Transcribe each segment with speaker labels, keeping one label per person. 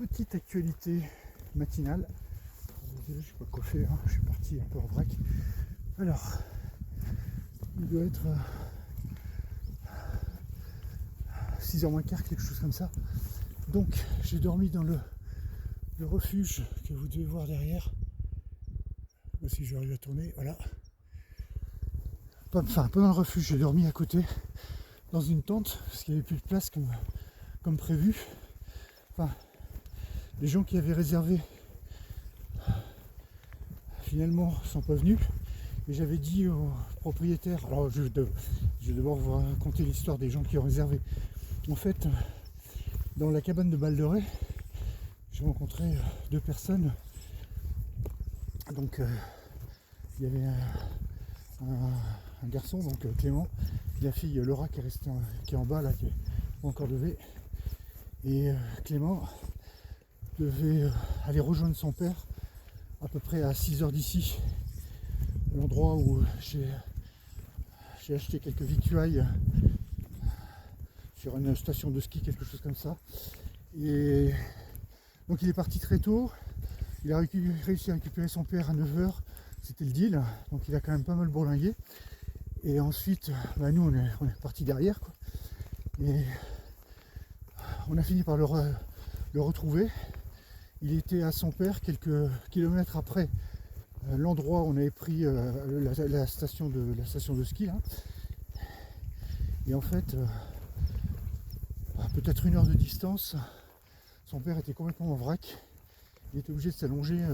Speaker 1: petite actualité matinale. Désolé, je ne sais pas quoi faire, hein. Je suis parti un peu en vrac. Alors, il doit être 6h moins quart, quelque chose comme ça. Donc, j'ai dormi dans le refuge que vous devez voir derrière. Si j'arrive à tourner, voilà. Pas dans le refuge, j'ai dormi à côté, dans une tente, parce qu'il n'y avait plus de place comme prévu. Enfin, les gens qui avaient réservé, finalement, sont pas venus. Et j'avais dit au propriétaire, alors je vais d'abord vous raconter l'histoire des gens qui ont réservé. En fait, dans la cabane de Balderay, j'ai rencontré deux personnes. Donc, il y avait un garçon, donc Clément, la fille Laura qui est en bas là, qui est pas encore levée. Et Clément devait aller rejoindre son père à peu près à 6h d'ici, l'endroit où j'ai acheté quelques victuailles sur une station de ski, quelque chose comme ça. Et donc il est parti très tôt, il a réussi à récupérer son père à 9h, c'était le deal, donc il a quand même pas mal bourlingué. Et ensuite, nous on est parti derrière, quoi. Et on a fini par le retrouver. Il était à son père quelques kilomètres après l'endroit où on avait pris la station de ski là. Et en fait, à peut-être 1 heure de distance, son père était complètement en vrac. Il était obligé de s'allonger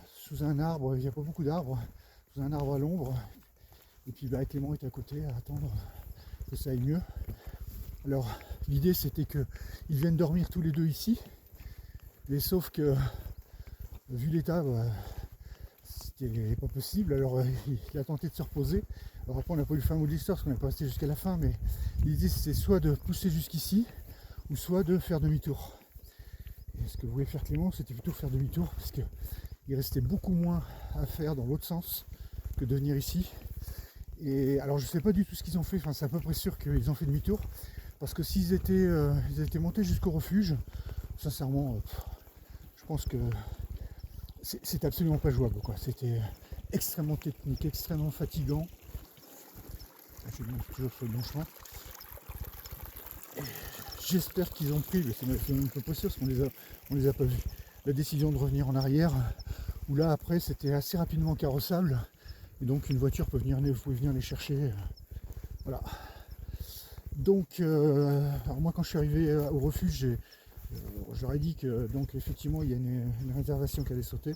Speaker 1: sous un arbre, il n'y a pas beaucoup d'arbres, sous un arbre à l'ombre. Et puis Clément était à côté à attendre que ça aille mieux. Alors l'idée c'était qu'ils viennent dormir tous les deux ici. Mais sauf que vu l'état, c'était pas possible. Alors il a tenté de se reposer. Alors après on n'a pas eu le fin mot de l'histoire parce qu'on n'est pas resté jusqu'à la fin, mais l'idée c'était soit de pousser jusqu'ici ou soit de faire demi-tour. Et ce que voulait faire Clément, c'était plutôt faire demi-tour parce qu'il restait beaucoup moins à faire dans l'autre sens que de venir ici. Et alors je sais pas du tout ce qu'ils ont fait, enfin c'est à peu près sûr qu'ils ont fait demi-tour. Parce que s'ils étaient montés jusqu'au refuge, sincèrement, je pense que c'est absolument pas jouable, quoi. C'était extrêmement technique, extrêmement fatigant. Je suis toujours sur le bon chemin. J'espère qu'ils ont pris, mais c'est même pas sûr parce qu'on les a pas vus, la décision de revenir en arrière, où là après c'était assez rapidement carrossable, et donc une voiture peut venir, vous pouvez venir les chercher. Voilà. Donc, alors moi quand je suis arrivé au refuge, je leur ai dit que donc effectivement il y a une réservation qui allait sauter.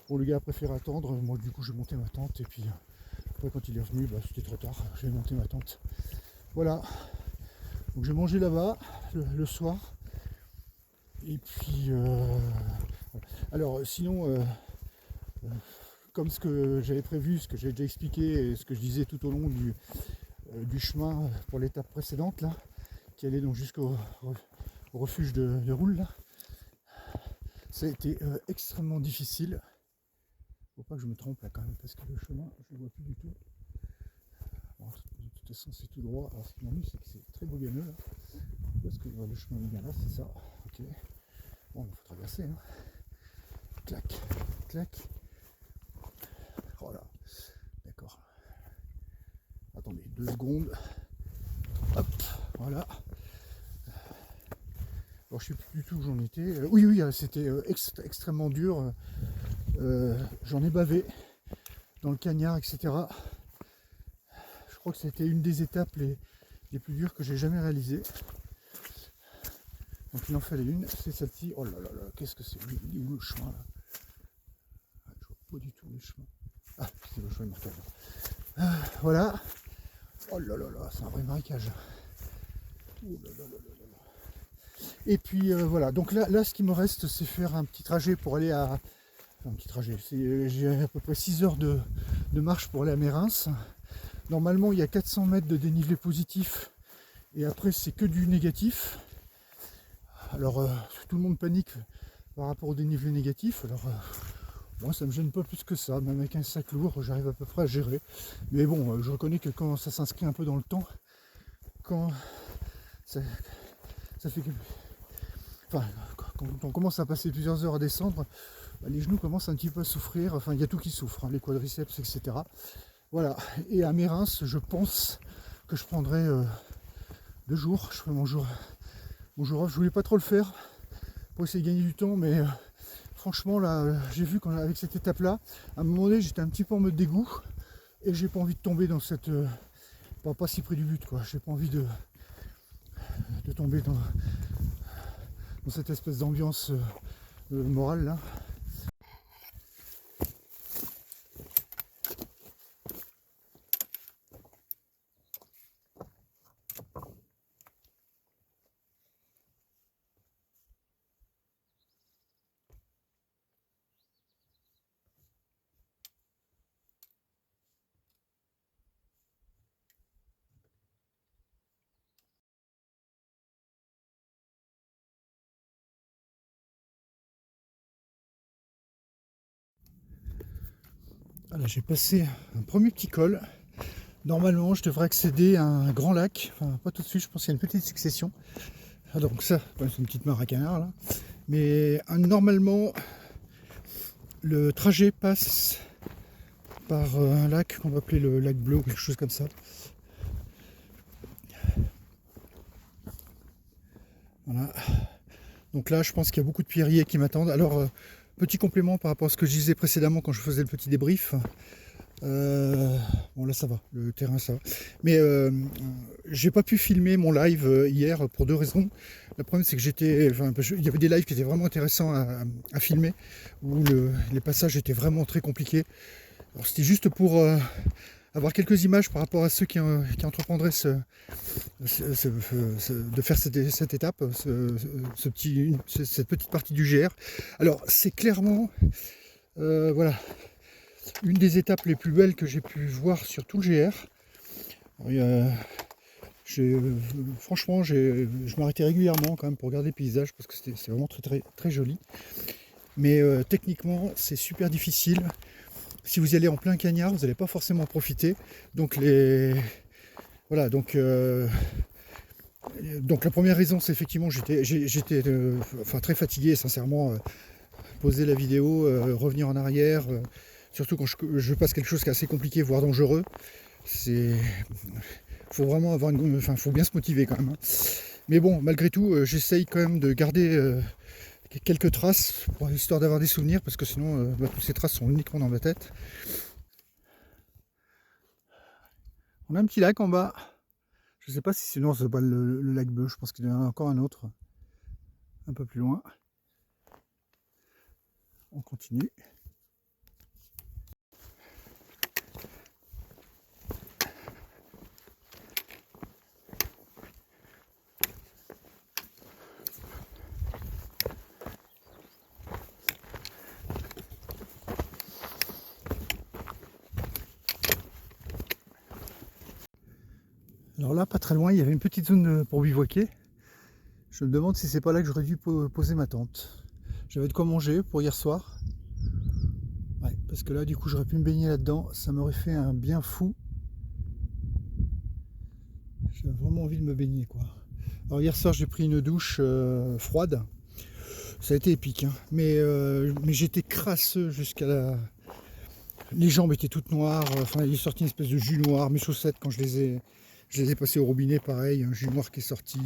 Speaker 1: Bon, le gars a préféré attendre, moi du coup j'ai monté ma tente et puis après quand il est revenu, c'était trop tard, j'ai monté ma tente. Voilà, donc j'ai mangé là-bas le soir. Et puis alors sinon comme ce que j'avais prévu, ce que j'ai déjà expliqué et ce que je disais tout au long du chemin pour l'étape précédente là, qui allait donc jusqu'au refuge de Roule là. Ça a été extrêmement difficile. Faut pas que je me trompe là quand même parce que le chemin je ne vois plus du tout. Bon, de toute façon c'est tout droit. Alors ce qui m'amuse c'est que c'est très boganeux là. Parce que le chemin est bien là, c'est ça. Ok. Bon, il faut traverser. Hein. Clac, clac. Voilà. D'accord. Attendez 2 secondes. Hop, voilà. Alors je sais plus du tout où j'en étais. Oui, c'était extrêmement dur. J'en ai bavé dans le cagnard, etc. Je crois que c'était une des étapes les plus dures que j'ai jamais réalisées. Donc il en fallait une, c'est celle-ci. Oh là là là, qu'est-ce que c'est? Il est où le chemin là? Je vois pas du tout le chemin. Ah, c'est le chemin marquable. Voilà. Oh là là là, c'est un vrai marécage. Oh là là là là là. Et puis voilà, donc là ce qui me reste c'est faire un petit trajet pour aller à... Enfin, un petit trajet, j'ai à peu près 6 heures de marche pour aller à Mérins. Normalement il y a 400 mètres de dénivelé positif et après c'est que du négatif. Alors tout le monde panique par rapport au dénivelé négatif. Alors moi ça me gêne pas plus que ça, même avec un sac lourd j'arrive à peu près à gérer. Mais bon, je reconnais que quand ça s'inscrit un peu dans le temps, quand ça fait que... Enfin, quand on commence à passer plusieurs heures à descendre, bah, les genoux commencent un petit peu à souffrir. Enfin, il y a tout qui souffre, hein, les quadriceps, etc. Voilà. Et à Mérins, je pense que je prendrai 2 jours. Je ferai mon jour off. Je voulais pas trop le faire pour essayer de gagner du temps, mais franchement, là, j'ai vu qu'avec cette étape-là, à un moment donné, j'étais un petit peu en mode dégoût et j'ai pas envie de tomber dans cette. Pas si près du but, quoi. J'ai pas envie de tomber dans cette espèce d'ambiance morale là. Voilà, j'ai passé un premier petit col. Normalement, je devrais accéder à un grand lac. Enfin, pas tout de suite, je pense qu'il y a une petite succession. Ah, donc ça, c'est une petite mare à canard là. Mais normalement, le trajet passe par un lac qu'on va appeler le lac bleu ou quelque chose comme ça. Voilà. Donc là, je pense qu'il y a beaucoup de pierriers qui m'attendent. Alors, petit complément par rapport à ce que je disais précédemment quand je faisais le petit débrief. Bon là ça va, le terrain ça va. Mais j'ai pas pu filmer mon live hier pour 2 raisons. La première c'est que il y avait des lives qui étaient vraiment intéressants à filmer, où les passages étaient vraiment très compliqués. Alors c'était juste pour avoir quelques images par rapport à ceux qui entreprendraient de faire cette étape, cette petite partie du GR. Alors c'est clairement voilà, une des étapes les plus belles que j'ai pu voir sur tout le GR. Franchement, je m'arrêtais régulièrement quand même pour regarder les paysages parce que c'est vraiment très, très, très joli. Mais techniquement, c'est super difficile. Si vous y allez en plein cagnard, vous n'allez pas forcément profiter. Donc voilà, donc la première raison, c'est effectivement j'étais très fatigué, sincèrement. Poser la vidéo, revenir en arrière, surtout quand je passe quelque chose qui est assez compliqué, voire dangereux. Faut vraiment faut bien se motiver quand même. Hein. Mais bon, malgré tout, j'essaye quand même de garder quelques traces, histoire d'avoir des souvenirs, parce que sinon, toutes ces traces sont uniquement dans ma tête. On a un petit lac en bas. Je sais pas si sinon c'est pas le lac bleu, je pense qu'il y en a encore un autre, un peu plus loin. On continue. Alors là, pas très loin, il y avait une petite zone pour bivouaquer. Je me demande si c'est pas là que j'aurais dû poser ma tente. J'avais de quoi manger pour hier soir. Ouais, parce que là, du coup, j'aurais pu me baigner là-dedans. Ça m'aurait fait un bien fou. J'avais vraiment envie de me baigner, quoi. Alors hier soir, j'ai pris une douche froide. Ça a été épique, hein. Mais j'étais crasseux jusqu'à la... Les jambes étaient toutes noires. Enfin, il est sorti une espèce de jus noir. Mes chaussettes, quand je les ai passées au robinet, pareil, un jus noir qui est sorti.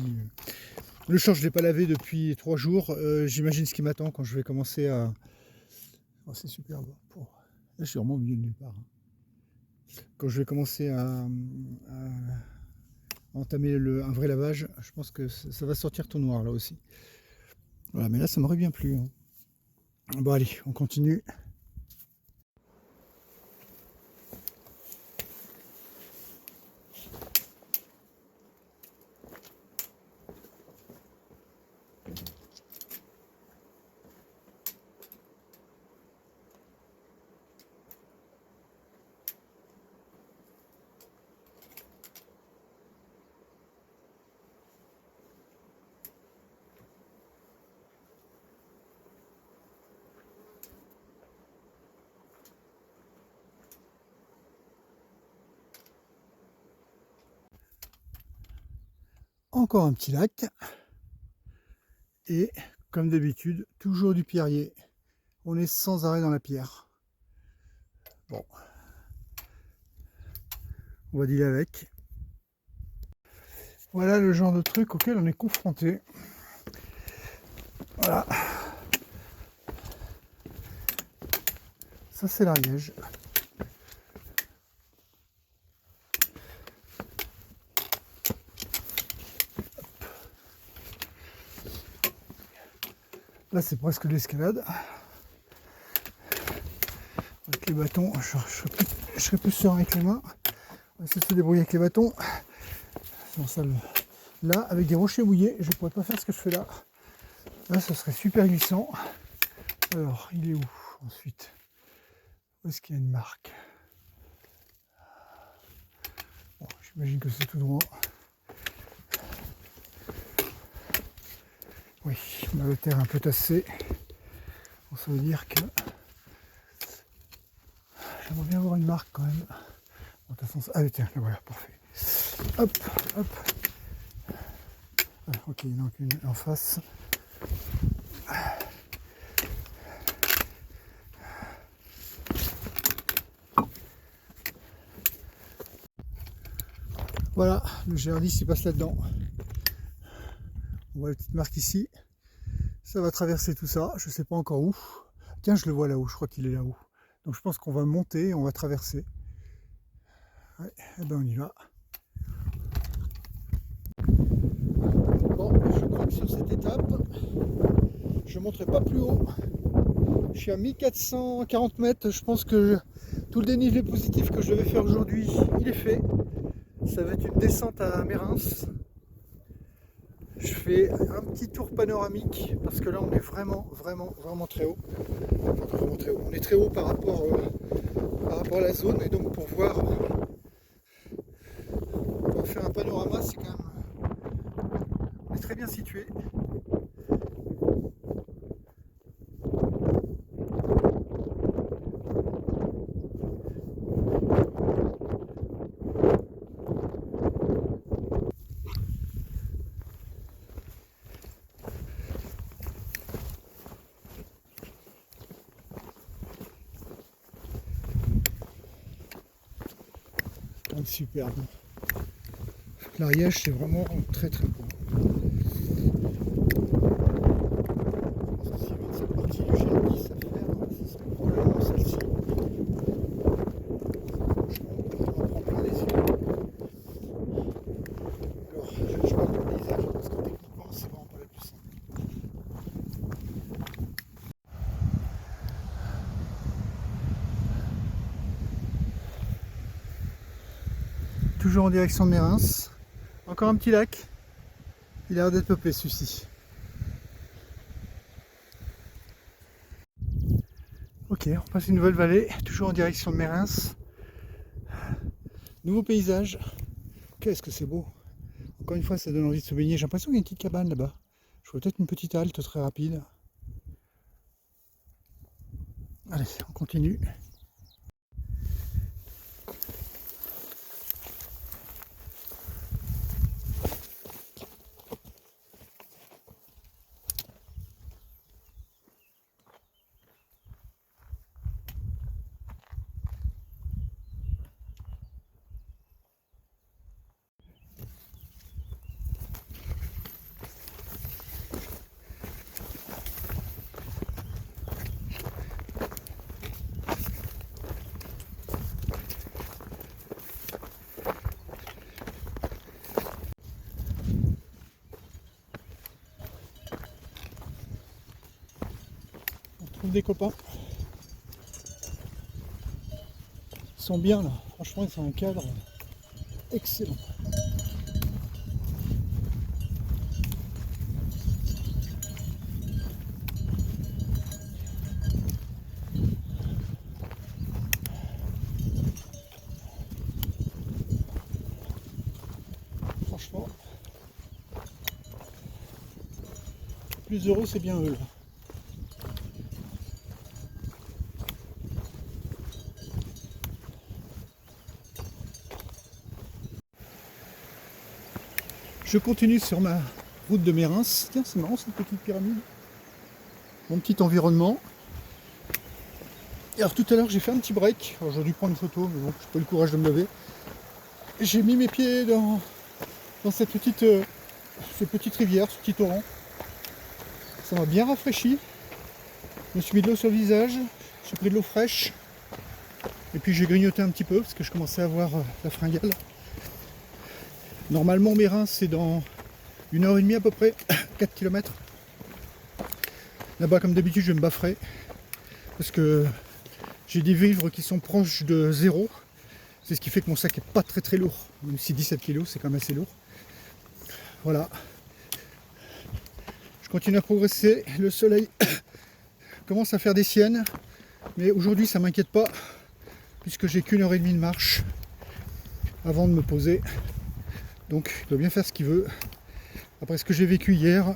Speaker 1: Le short, je ne l'ai pas lavé depuis 3 jours. J'imagine ce qui m'attend quand je vais commencer à... Oh, c'est superbe. Là, je suis vraiment au milieu de nulle part. Quand je vais commencer à entamer un vrai lavage, je pense que ça va sortir tout noir là aussi. Voilà, mais là, ça m'aurait bien plu. Hein. Bon, allez, on continue. Encore un petit lac. Et Comme d'habitude, toujours du pierrier. On est sans arrêt dans la pierre. Bon, on va dealer avec. Voilà le genre de truc auquel on est confronté. Voilà. Ça c'est l'Ariège. Là c'est presque l'escalade. Avec les bâtons, je serai plus serein avec les mains. On va essayer de se débrouiller avec les bâtons. Sinon, ça, là, avec des rochers mouillés, je ne pourrais pas faire ce que je fais là. Là, ce serait super glissant. Alors, il est où ensuite? Où est-ce qu'il y a une marque? Bon, j'imagine que c'est tout droit. Oui, on a le terre un peu tassé. Bon, ça veut dire que j'aimerais bien avoir une marque quand même. Bon, de toute façon, ah tiens, là voilà, parfait. Hop, hop. Ah, ok, il y en a une en face. Voilà, le GR10 il passe là-dedans. On voit la petite marque ici. Ça va traverser tout ça, je ne sais pas encore où. Tiens, je le vois là-haut, je crois qu'il est là-haut. Donc je pense qu'on va monter et on va traverser. Ouais, et ben on y va. Bon, je crois que sur cette étape, je ne monterai pas plus haut. Je suis à 1440 mètres. Je pense que tout le dénivelé positif que je devais faire aujourd'hui, il est fait. Ça va être une descente à Mérins. Je fais un petit tour panoramique parce que là on est vraiment très haut. Enfin, vraiment très haut. On est très haut par rapport à la zone et donc pour faire un panorama, c'est quand même. On est très bien situé. Donc superbe. L'Ariège c'est vraiment très beau. Cette partie du GR10 à faire, ce serait probablement celle-ci. Franchement, on en prend plein les yeux. Alors, je parle de paysage parce que techniquement c'est vraiment pas la plus simple. Toujours en direction de Mérins. Encore un petit lac. Il a l'air d'être peuplé celui-ci. Ok, on passe une nouvelle vallée, toujours en direction de Mérins. Nouveau paysage. Qu'est-ce que c'est beau. Encore une fois, ça donne envie de se baigner. J'ai l'impression qu'il y a une petite cabane là-bas. Je vois peut-être une petite halte très rapide. Allez, on continue. On trouve des copains. Ils sont bien là. Franchement, ils sont un cadre excellent. Franchement, plus heureux, c'est bien eux là. Je continue sur ma route de Mérins. Tiens, c'est marrant cette petite pyramide. mon petit environnement. Et alors tout à l'heure j'ai fait un petit break, alors j'aurais dû prendre une photo mais bon, j'ai pas eu le courage de me lever. J'ai mis mes pieds dans cette petite rivière, ce petit torrent. Ça m'a bien rafraîchi. Je me suis mis de l'eau sur le visage, j'ai pris de l'eau fraîche. Et puis j'ai grignoté un petit peu parce que je commençais à avoir la fringale. Normalement mes reins c'est dans 1h30 à peu près, 4 km. Là-bas comme d'habitude je me bafferai parce que j'ai des vivres qui sont proches de 0. C'est ce qui fait que mon sac n'est pas très très lourd. Même si 17 kg c'est quand même assez lourd. Voilà. Je continue à progresser. Le soleil commence à faire des siennes. Mais aujourd'hui ça ne m'inquiète pas. Puisque j'ai qu'1h30 de marche avant de me poser. Donc il doit bien faire ce qu'il veut. Après ce que j'ai vécu hier,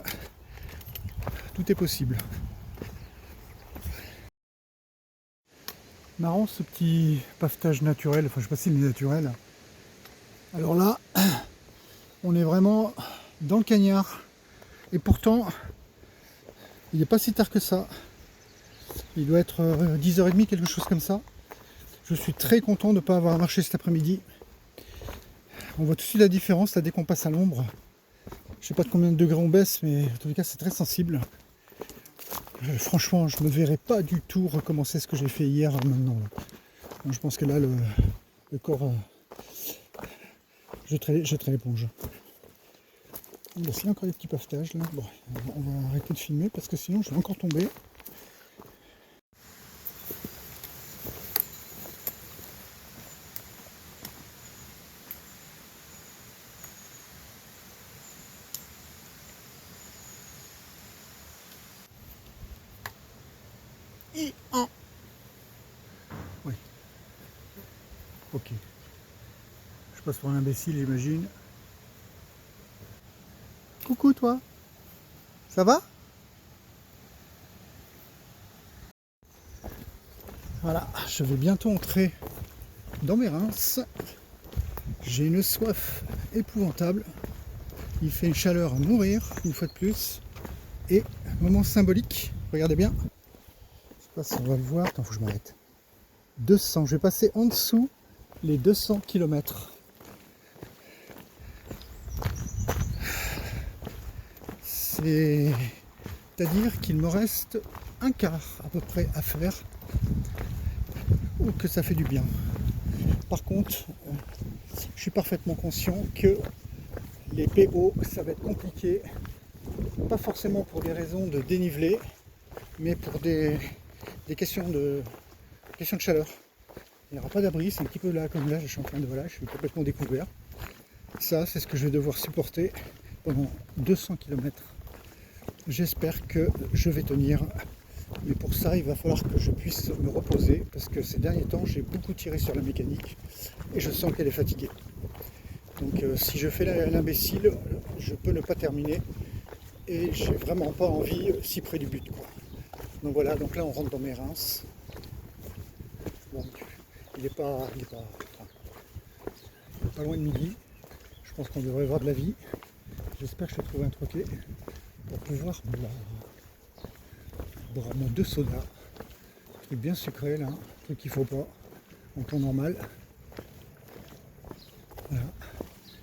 Speaker 1: tout est possible. Marrant ce petit pavetage naturel, enfin je sais pas s'il est naturel. Alors là, on est vraiment dans le cagnard. Et pourtant, il n'est pas si tard que ça. Il doit être 10h30, quelque chose comme ça. Je suis très content de ne pas avoir marché cet après-midi. On voit tout de suite la différence là, dès qu'on passe à l'ombre. Je sais pas de combien de degrés on baisse, mais en tout cas c'est très sensible. Franchement, je ne me verrai pas du tout recommencer ce que j'ai fait hier maintenant. Donc, je pense que là, le corps jetterait l'éponge. Il y a encore des petits pavetages là. Bon, on va arrêter de filmer parce que sinon je vais encore tomber. Oui. Ok. Je passe pour un imbécile, j'imagine. Coucou toi. Ça va? Voilà, je vais bientôt entrer dans mes Reims. J'ai une soif épouvantable. Il fait une chaleur à mourir, une fois de plus. Et moment symbolique, regardez bien. Je sais pas si on va le voir. Attends, faut que je m'arrête. 200, je vais passer en dessous les 200 km. C'est-à-dire qu'il me reste un quart à peu près à faire. Ou que ça fait du bien. Par contre, je suis parfaitement conscient que les PO, ça va être compliqué. Pas forcément pour des raisons de dénivelé, mais pour des questions de chaleur. Il n'y aura pas d'abri, c'est un petit peu là comme là, je suis en train de je suis complètement découvert. Ça, c'est ce que je vais devoir supporter pendant 200 km. J'espère que je vais tenir, mais pour ça, il va falloir que je puisse me reposer, parce que ces derniers temps, j'ai beaucoup tiré sur la mécanique et je sens qu'elle est fatiguée. Donc si je fais l'imbécile, je peux ne pas terminer et j'ai vraiment pas envie si près du but, quoi. Donc voilà, donc là on rentre dans mes Reims. Bon, il n'est pas loin de midi. Je pense qu'on devrait voir de la vie. J'espère que je vais trouver un troquet pour pouvoir boire mon 2 sodas. Un truc bien sucré là, un truc qu'il faut pas en temps normal. Voilà.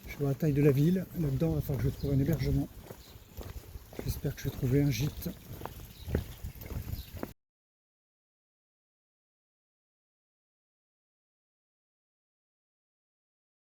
Speaker 1: Je vois la taille de la ville. Là-dedans, il va falloir que je trouve un hébergement. J'espère que je vais trouver un gîte